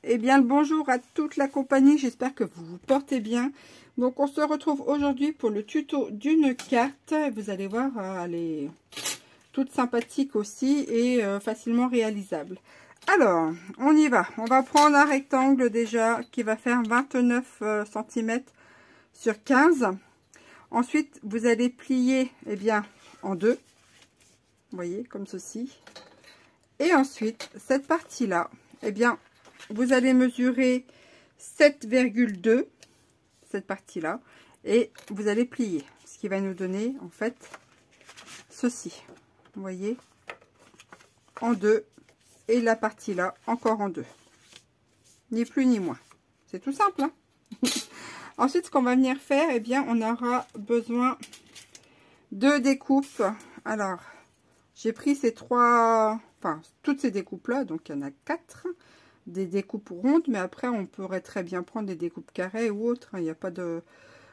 Eh bien, le bonjour à toute la compagnie, j'espère que vous vous portez bien. Donc, on se retrouve aujourd'hui pour le tuto d'une carte. Vous allez voir, elle est toute sympathique aussi et facilement réalisable. Alors, on y va. On va prendre un rectangle déjà qui va faire 29 cm sur 15. Ensuite, vous allez plier en deux. Vous voyez, comme ceci. Et ensuite, cette partie-là, vous allez mesurer 7,2, cette partie-là, et vous allez plier. Ce qui va nous donner, en fait, ceci. Vous voyez, en deux, et la partie-là, encore en deux. Ni plus ni moins. C'est tout simple, hein. Ensuite, ce qu'on va venir faire, on aura besoin de découpes. Alors, j'ai pris ces toutes ces découpes-là, donc il y en a 4. Des découpes rondes, mais après, on pourrait très bien prendre des découpes carrées ou autres. Il n'y a pas de...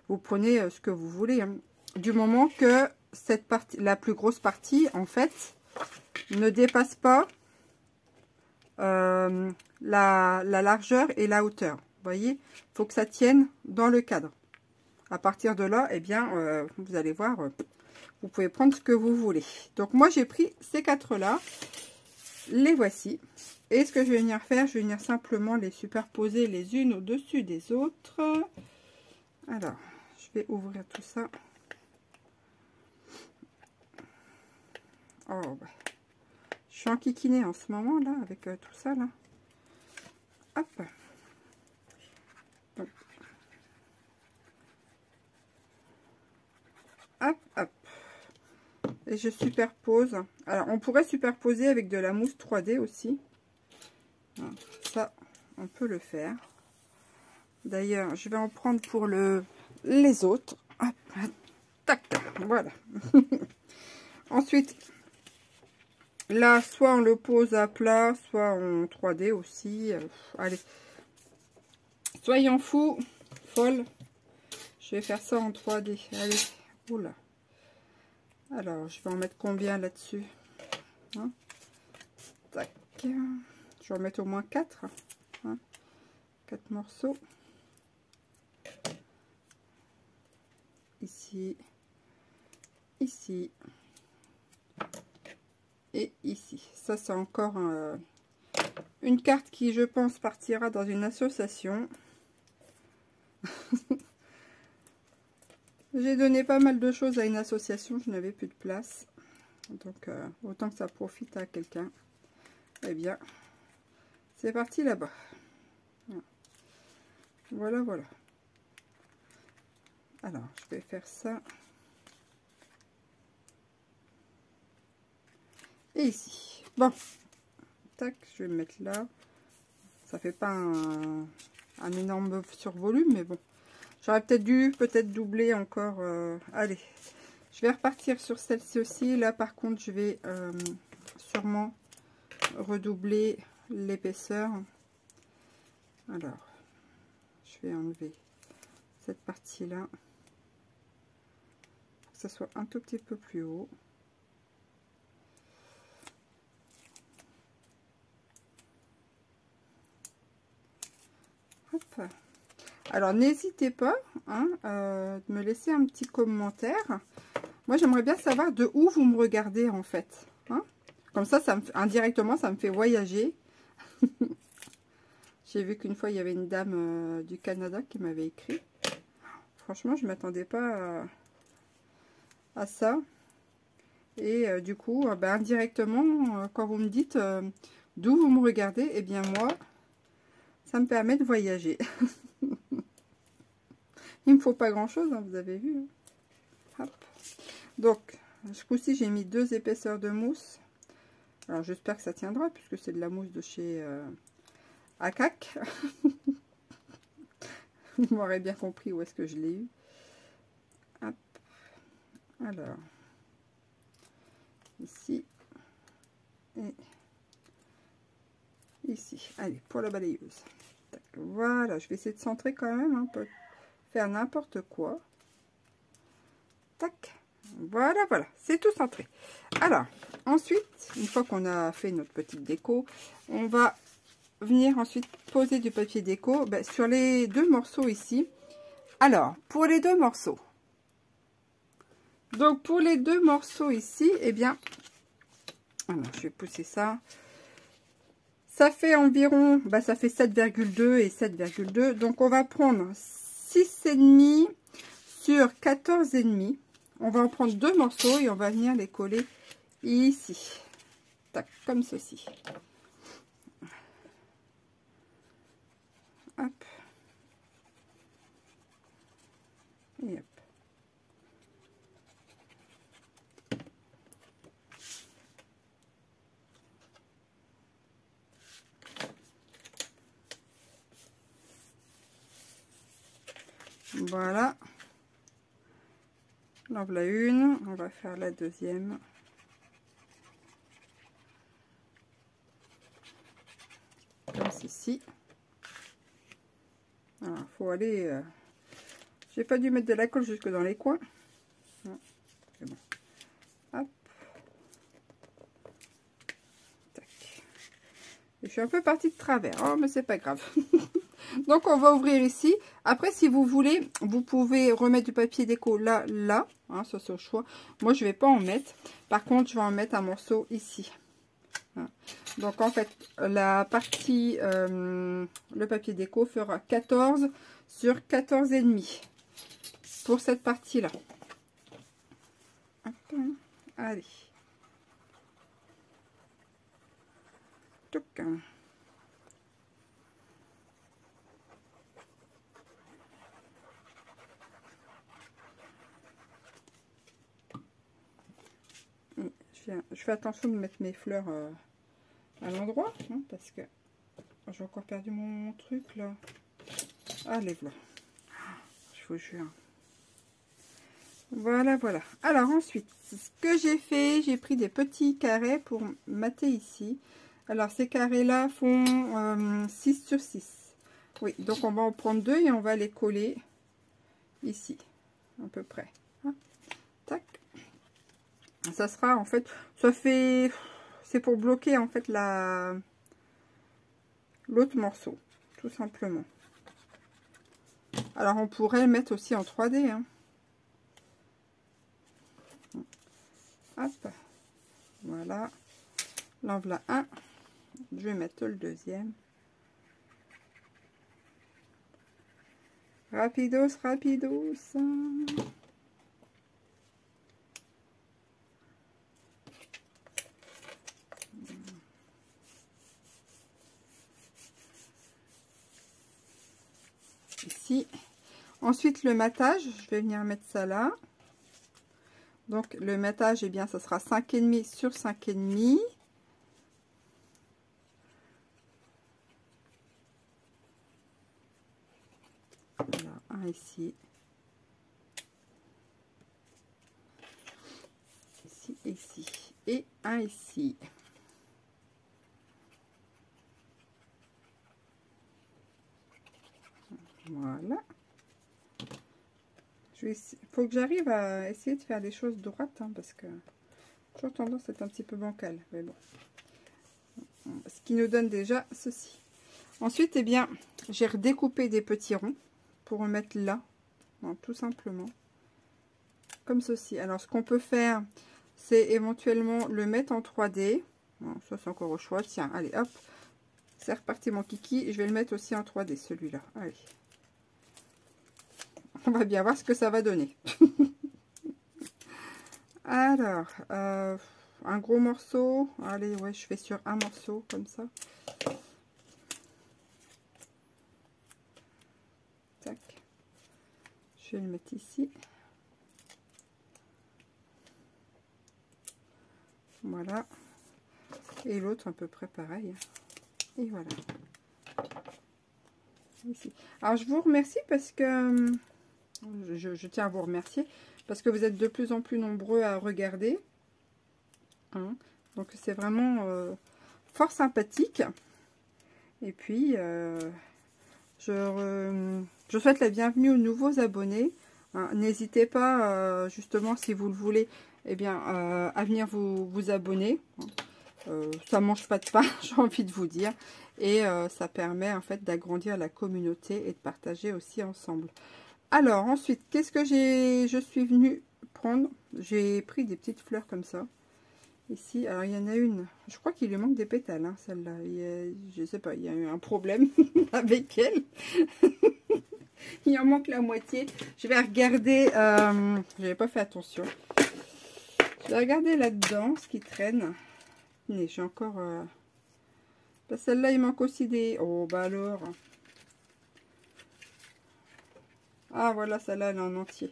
Vous prenez ce que vous voulez. Hein. Du moment que cette partie, la plus grosse partie, en fait, ne dépasse pas la largeur et la hauteur. Vous voyez, il faut que ça tienne dans le cadre. À partir de là, vous allez voir, vous pouvez prendre ce que vous voulez. Donc, moi, j'ai pris ces 4-là. Les voici. Et ce que je vais venir faire, je vais venir simplement les superposer les unes au-dessus des autres. Alors, je vais ouvrir tout ça. Oh, bah. Je suis enquiquinée en ce moment, là, avec tout ça, là. Hop. Donc. Hop, hop. Et je superpose. Alors, on pourrait superposer avec de la mousse 3D aussi. Ça, on peut le faire. D'ailleurs, je vais en prendre pour les autres. Hop, tac, voilà. Ensuite, là, soit on le pose à plat, soit en 3D aussi. Allez, soyons fous, folle. Je vais faire ça en 3D. Allez, oula. Alors, je vais en mettre combien là-dessus, hein? Tac. Je vais en mettre au moins 4. Hein, 4 morceaux. Ici. Ici. Et ici. Ça, c'est encore une carte qui, je pense, partira dans une association. J'ai donné pas mal de choses à une association. Je n'avais plus de place. Donc, autant que ça profite à quelqu'un. Eh bien, c'est parti là-bas. Voilà, voilà. Alors, je vais faire ça. Et ici. Bon. Tac, je vais me mettre là. Ça fait pas un énorme survolume, mais bon. J'aurais peut-être dû doubler encore. Allez, je vais repartir sur celle-ci aussi. Là, par contre, je vais sûrement redoubler l'épaisseur. Alors, je vais enlever cette partie-là. Pour que ça soit un tout petit peu plus haut. Hop. Alors, n'hésitez pas de me laisser un petit commentaire. Moi, j'aimerais bien savoir de où vous me regardez, en fait. Hein, comme ça, indirectement, ça me fait voyager. J'ai vu qu'une fois, il y avait une dame du Canada qui m'avait écrit. Franchement, je ne m'attendais pas à ça. Et du coup, indirectement, quand vous me dites d'où vous me regardez, eh bien, moi, ça me permet de voyager. Il me faut pas grand chose, hein, vous avez vu. Hein. Hop. Donc, ce coup-ci, j'ai mis 2 épaisseurs de mousse. Alors, j'espère que ça tiendra, puisque c'est de la mousse de chez Acac. Vous m'aurez bien compris où est-ce que je l'ai eu. Hop. Alors, ici. Et ici. Allez, pour la balayeuse. Tac, voilà, je vais essayer de centrer quand même un peu. Faire n'importe quoi. Tac. Voilà, voilà. C'est tout centré. Alors, ensuite, une fois qu'on a fait notre petite déco, on va venir ensuite poser du papier déco sur les deux morceaux ici. Alors, pour les deux morceaux. Donc, pour les deux morceaux ici, eh bien, alors, je vais pousser ça. Ça fait environ, ça fait 7,2 et 7,2. Donc, on va prendre 6,5 sur 14,5. On va en prendre deux morceaux et on va venir les coller ici. Tac, comme ceci. Hop. Et hop. Voilà. Là, voilà une. On va faire la deuxième. Comme ceci. Alors, faut aller... J'ai pas dû mettre de la colle jusque dans les coins. Non, c'est bon. Hop. Tac. Et je suis un peu partie de travers. Oh, mais c'est pas grave. Donc, on va ouvrir ici. Après, si vous voulez, vous pouvez remettre du papier déco là, là. Hein, ça, c'est au choix. Moi, je vais pas en mettre. Par contre, je vais en mettre un morceau ici. Donc, en fait, la partie, le papier déco fera 14 sur 14,5 pour cette partie-là. Allez. Touc. Je fais attention de mettre mes fleurs à l'endroit, hein, parce que j'ai encore perdu mon truc là. Allez, voilà. Je vous jure. Voilà, voilà. Alors ensuite, ce que j'ai fait, j'ai pris des petits carrés pour mater ici. Alors ces carrés là font 6 sur 6. Oui, donc on va en prendre deux et on va les coller ici, à peu près. Hein. Tac. Ça sera en fait, ça fait, c'est pour bloquer en fait l'autre morceau, tout simplement. Alors on pourrait le mettre aussi en 3D. Hein. Hop, voilà. Là, voilà un. Je vais mettre le deuxième. Rapidos, rapidos. Ici. Ensuite, le matage, je vais venir mettre ça là. Donc, le matage, eh bien, ça sera 5,5 sur 5,5. Voilà, un ici. Ici, ici. Et un ici. Voilà. Il faut que j'arrive à essayer de faire des choses droites, hein, parce que j'ai toujours tendance à être un petit peu bancale. Mais bon. Ce qui nous donne déjà ceci. Ensuite, eh bien, j'ai redécoupé des petits ronds pour remettre là, non, tout simplement. Comme ceci. Alors, ce qu'on peut faire, c'est éventuellement le mettre en 3D. Bon, ça, c'est encore au choix. Tiens, allez, hop. C'est reparti mon kiki. Je vais le mettre aussi en 3D, celui-là. Allez. On va bien voir ce que ça va donner. Alors, un gros morceau. Allez, ouais, je fais sur un morceau, comme ça. Tac. Je vais le mettre ici. Voilà. Et l'autre, à peu près pareil. Et voilà. Ici. Alors, je vous remercie parce que... Je tiens à vous remercier parce que vous êtes de plus en plus nombreux à regarder. Hein. Donc, c'est vraiment fort sympathique. Et puis, je souhaite la bienvenue aux nouveaux abonnés. Hein. N'hésitez pas, justement, si vous le voulez, eh bien, à venir vous abonner. Hein. Ça mange pas de pain, j'ai envie de vous dire. Et ça permet en fait d'agrandir la communauté et de partager aussi ensemble. Alors ensuite, qu'est-ce que je suis venue prendre? J'ai pris des petites fleurs comme ça. Ici, alors il y en a une, je crois qu'il lui manque des pétales, hein, celle-là. Je sais pas, il y a eu un problème avec elle. Il en manque la moitié. Je vais regarder, j'avais pas fait attention. Je vais regarder là-dedans ce qui traîne. Mais j'ai encore... Bah, celle-là, il manque aussi des... Oh, bah alors. Ah, voilà, celle-là, elle est en entier.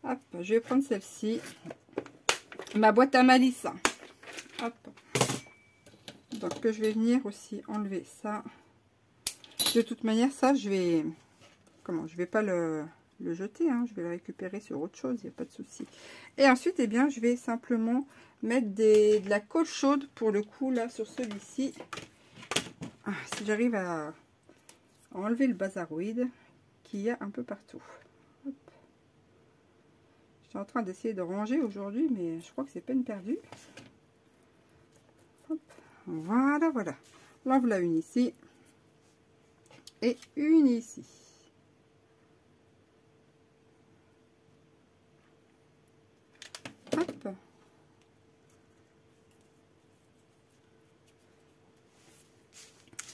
Hop, je vais prendre celle-ci. Ma boîte à malice. Hop. Donc, je vais venir aussi enlever ça. De toute manière, ça, je vais... Comment? Je vais pas le jeter, hein. Je vais le récupérer sur autre chose, il n'y a pas de souci. Et ensuite, eh bien, je vais simplement mettre de la colle chaude pour le coup, là, sur celui-ci. Ah, si j'arrive à enlever le basaroïde qu'il y a un peu partout. Hop. J'étais en train d'essayer de ranger aujourd'hui, mais je crois que c'est peine perdue. Hop. Voilà, voilà. Là, voilà une ici. Et une ici. Hop.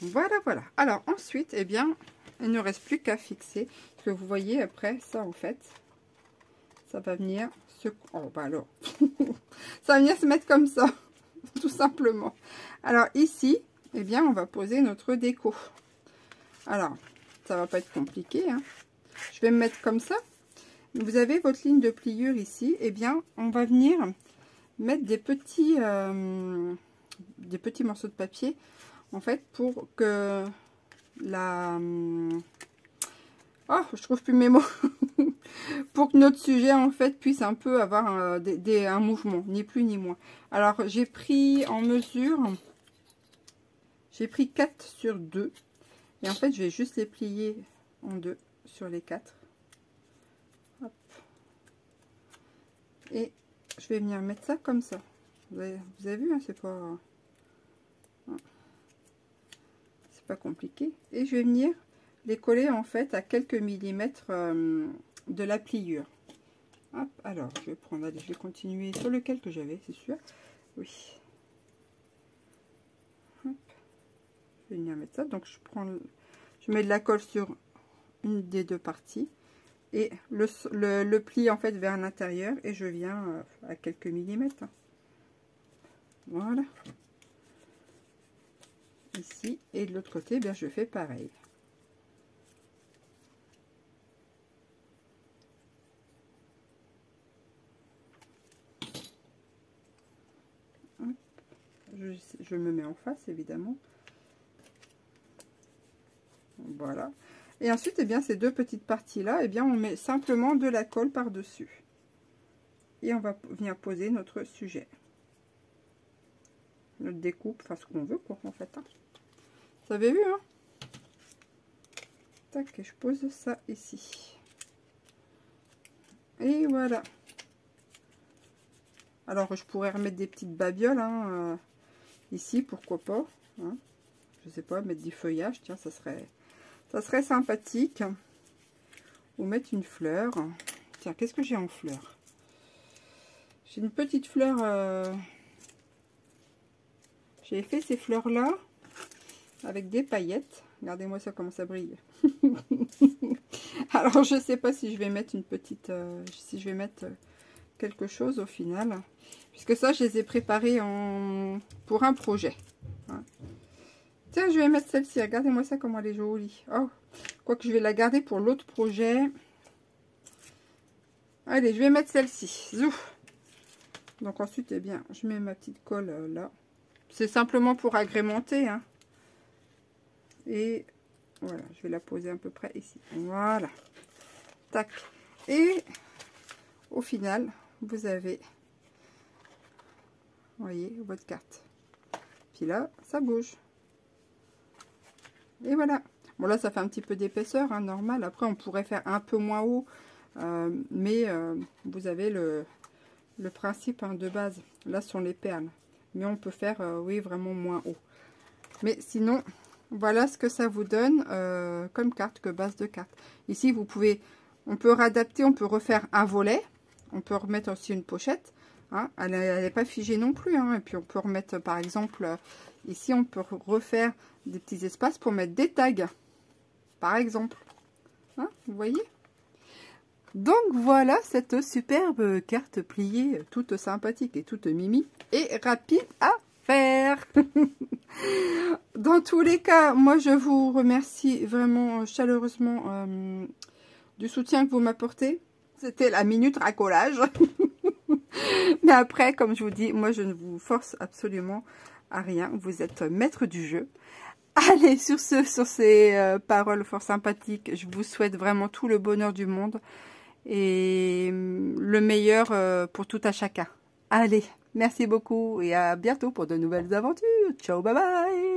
Voilà, voilà. Alors ensuite, eh bien, il ne reste plus qu'à fixer. Ce que vous voyez après, ça en fait, ça va venir se... Oh, bah alors, ça va venir se mettre comme ça, tout simplement. Alors ici, eh bien, on va poser notre déco. Alors, ça va pas être compliqué, hein. Je vais me mettre comme ça. Vous avez votre ligne de pliure ici. Eh bien, on va venir mettre des petits morceaux de papier, en fait, pour que la... Oh, je trouve plus mes mots. Pour que notre sujet, en fait, puisse un peu avoir un mouvement, ni plus ni moins. Alors, j'ai pris en mesure, j'ai pris 4 sur 2. Et en fait, je vais juste les plier en deux sur les 4. Hop. Et je vais venir mettre ça comme ça. Vous avez vu, hein, c'est pas compliqué. Et je vais venir les coller en fait à quelques millimètres de la pliure. Hop, alors je vais prendre, allez, je vais continuer sur lequel que j'avais, c'est sûr. Oui. Hop. Je vais venir mettre ça. Donc je mets de la colle sur une des deux parties et le pli en fait vers l'intérieur et je viens à quelques millimètres. Voilà. Ici et de l'autre côté, bien je fais pareil. Je me mets en face évidemment. Voilà. Et ensuite, eh bien, ces deux petites parties là, eh bien, on met simplement de la colle par dessus et on va venir poser notre sujet, notre découpe, enfin ce qu'on veut quoi en fait, hein. Vous avez vu, hein? Tac, et je pose ça ici. Et voilà. Alors, je pourrais remettre des petites babioles, hein, ici, pourquoi pas, hein. Je sais pas, mettre des feuillages, tiens, ça serait sympathique. Ou mettre une fleur. Tiens, qu'est-ce que j'ai en fleur? J'ai une petite fleur. J'ai fait ces fleurs-là avec des paillettes. Regardez-moi ça, comment ça brille. Alors, je sais pas si je vais mettre une petite... si je vais mettre quelque chose au final. Puisque ça, je les ai préparés pour un projet. Hein. Tiens, je vais mettre celle-ci. Regardez-moi ça, comment elle est jolie. Oh, quoique je vais la garder pour l'autre projet. Allez, je vais mettre celle-ci. Zouf. Donc ensuite, eh bien, je mets ma petite colle là. C'est simplement pour agrémenter, hein. Et voilà, je vais la poser à peu près ici. Voilà. Tac. Et au final, vous avez, vous voyez, votre carte. Puis là, ça bouge. Et voilà. Bon, là, ça fait un petit peu d'épaisseur, hein, normal. Après, on pourrait faire un peu moins haut. Mais vous avez le principe, hein, de base. Là, ce sont les perles. Mais on peut faire, oui, vraiment moins haut. Mais sinon, voilà ce que ça vous donne comme carte, que base de carte. Ici, vous pouvez, on peut réadapter, on peut refaire un volet. On peut remettre aussi une pochette. Hein, elle n'est pas figée non plus. Hein, et puis, on peut remettre, par exemple, ici, on peut refaire des petits espaces pour mettre des tags. Par exemple. Hein, vous voyez? Donc, voilà cette superbe carte pliée, toute sympathique et toute mimi. Et rapide à faire. Dans tous les cas, moi, je vous remercie vraiment chaleureusement du soutien que vous m'apportez. C'était la minute racolage. Mais après, comme je vous dis, moi, je ne vous force absolument à rien. Vous êtes maître du jeu. Allez, sur ces paroles fort sympathiques, je vous souhaite vraiment tout le bonheur du monde et le meilleur pour tout à chacun. Allez, merci beaucoup et à bientôt pour de nouvelles aventures. Ciao, bye bye!